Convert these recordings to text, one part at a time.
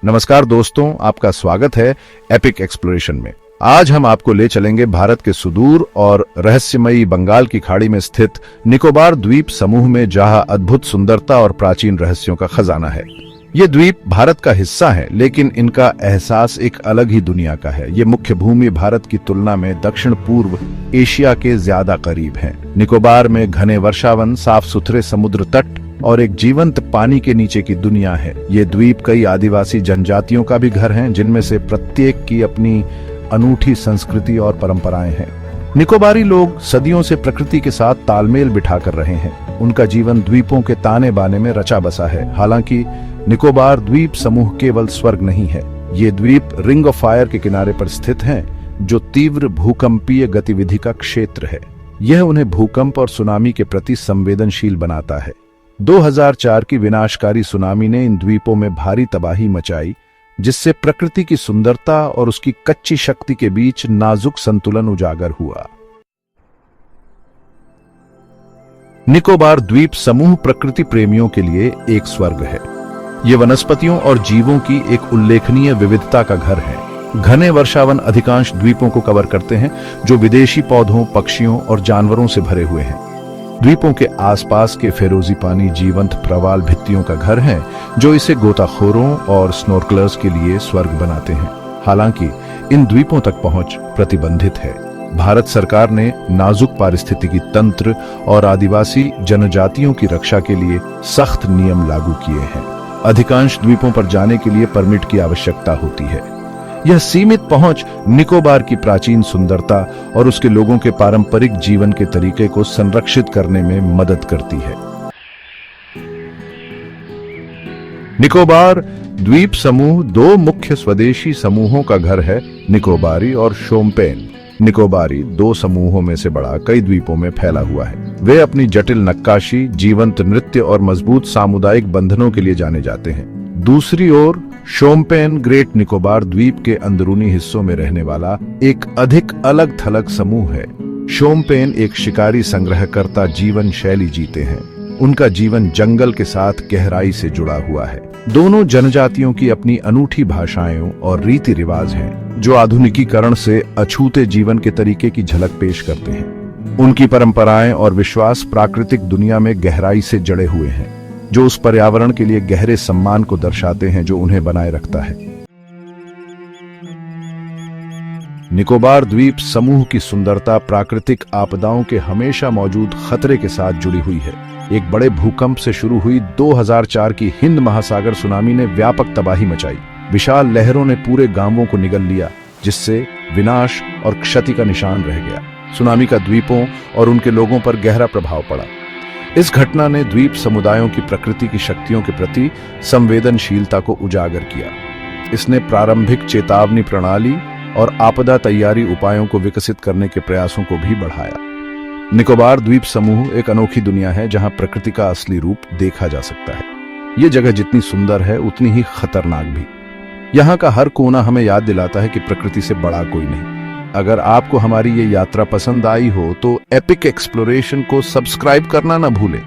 नमस्कार दोस्तों, आपका स्वागत है एपिक एक्सप्लोरेशन में। आज हम आपको ले चलेंगे भारत के सुदूर और रहस्यमयी बंगाल की खाड़ी में स्थित निकोबार द्वीप समूह में, जहां अद्भुत सुंदरता और प्राचीन रहस्यों का खजाना है। ये द्वीप भारत का हिस्सा है, लेकिन इनका एहसास एक अलग ही दुनिया का है। ये मुख्य भूमि भारत की तुलना में दक्षिण पूर्व एशिया के ज्यादा करीब है। निकोबार में घने वर्षावन, साफ सुथरे समुद्र तट और एक जीवंत पानी के नीचे की दुनिया है। ये द्वीप कई आदिवासी जनजातियों का भी घर है, जिनमें से प्रत्येक की अपनी अनूठी संस्कृति और परंपराएं हैं। निकोबारी लोग सदियों से प्रकृति के साथ तालमेल बिठाकर रहे हैं। उनका जीवन द्वीपों के ताने बाने में रचा बसा है। हालांकि निकोबार द्वीप समूह केवल स्वर्ग नहीं है। ये द्वीप रिंग ऑफ फायर के किनारे पर स्थित हैं, जो तीव्र भूकंपीय गतिविधि का क्षेत्र है। यह उन्हें भूकंप और सुनामी के प्रति संवेदनशील बनाता है। 2004 की विनाशकारी सुनामी ने इन द्वीपों में भारी तबाही मचाई, जिससे प्रकृति की सुंदरता और उसकी कच्ची शक्ति के बीच नाजुक संतुलन उजागर हुआ। निकोबार द्वीप समूह प्रकृति प्रेमियों के लिए एक स्वर्ग है। ये वनस्पतियों और जीवों की एक उल्लेखनीय विविधता का घर है। घने वर्षावन अधिकांश द्वीपों को कवर करते हैं, जो विदेशी पौधों, पक्षियों और जानवरों से भरे हुए हैं। द्वीपों के आसपास के फिरोजी पानी जीवंत प्रवाल भित्तियों का घर है, जो इसे गोताखोरों और स्नॉर्कलर्स के लिए स्वर्ग बनाते हैं। हालांकि इन द्वीपों तक पहुंच प्रतिबंधित है। भारत सरकार ने नाजुक पारिस्थितिकी तंत्र और आदिवासी जनजातियों की रक्षा के लिए सख्त नियम लागू किए हैं। अधिकांश द्वीपों पर जाने के लिए परमिट की आवश्यकता होती है। यह सीमित पहुंच निकोबार की प्राचीन सुंदरता और उसके लोगों के पारंपरिक जीवन के तरीके को संरक्षित करने में मदद करती है। निकोबार द्वीप समूह दो मुख्य स्वदेशी समूहों का घर है, निकोबारी और शोम्पेन। निकोबारी दो समूहों में से बड़ा, कई द्वीपों में फैला हुआ है। वे अपनी जटिल नक्काशी, जीवंत नृत्य और मजबूत सामुदायिक बंधनों के लिए जाने जाते हैं। दूसरी ओर शोम्पेन ग्रेट निकोबार द्वीप के अंदरूनी हिस्सों में रहने वाला एक अधिक अलग थलग समूह है। शोम्पेन एक शिकारी संग्रहकर्ता जीवन शैली जीते हैं। उनका जीवन जंगल के साथ गहराई से जुड़ा हुआ है। दोनों जनजातियों की अपनी अनूठी भाषाएं और रीति रिवाज हैं, जो आधुनिकीकरण से अछूते जीवन के तरीके की झलक पेश करते हैं। उनकी परंपराएं और विश्वास प्राकृतिक दुनिया में गहराई से जड़े हुए हैं, जो उस पर्यावरण के लिए गहरे सम्मान को दर्शाते हैं जो उन्हें बनाए रखता है। निकोबार द्वीप समूह की सुंदरता प्राकृतिक आपदाओं के हमेशा मौजूद खतरे के साथ जुड़ी हुई है। एक बड़े भूकंप से शुरू हुई 2004 की हिंद महासागर सुनामी ने व्यापक तबाही मचाई। विशाल लहरों ने पूरे गांवों को निगल लिया, जिससे विनाश और क्षति का निशान रह गया। सुनामी का द्वीपों और उनके लोगों पर गहरा प्रभाव पड़ा। इस घटना ने द्वीप समुदायों की प्रकृति की शक्तियों के प्रति संवेदनशीलता को उजागर किया। इसने प्रारंभिक चेतावनी प्रणाली और आपदा तैयारी उपायों को विकसित करने के प्रयासों को भी बढ़ाया। निकोबार द्वीप समूह एक अनोखी दुनिया है, जहां प्रकृति का असली रूप देखा जा सकता है। ये जगह जितनी सुंदर है, उतनी ही खतरनाक भी। यहाँ का हर कोना हमें याद दिलाता है कि प्रकृति से बड़ा कोई नहीं। अगर आपको हमारी ये यात्रा पसंद आई हो तो एपिक एक्सप्लोरेशन को सब्सक्राइब करना ना भूलें।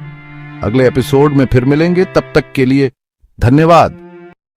अगले एपिसोड में फिर मिलेंगे, तब तक के लिए धन्यवाद।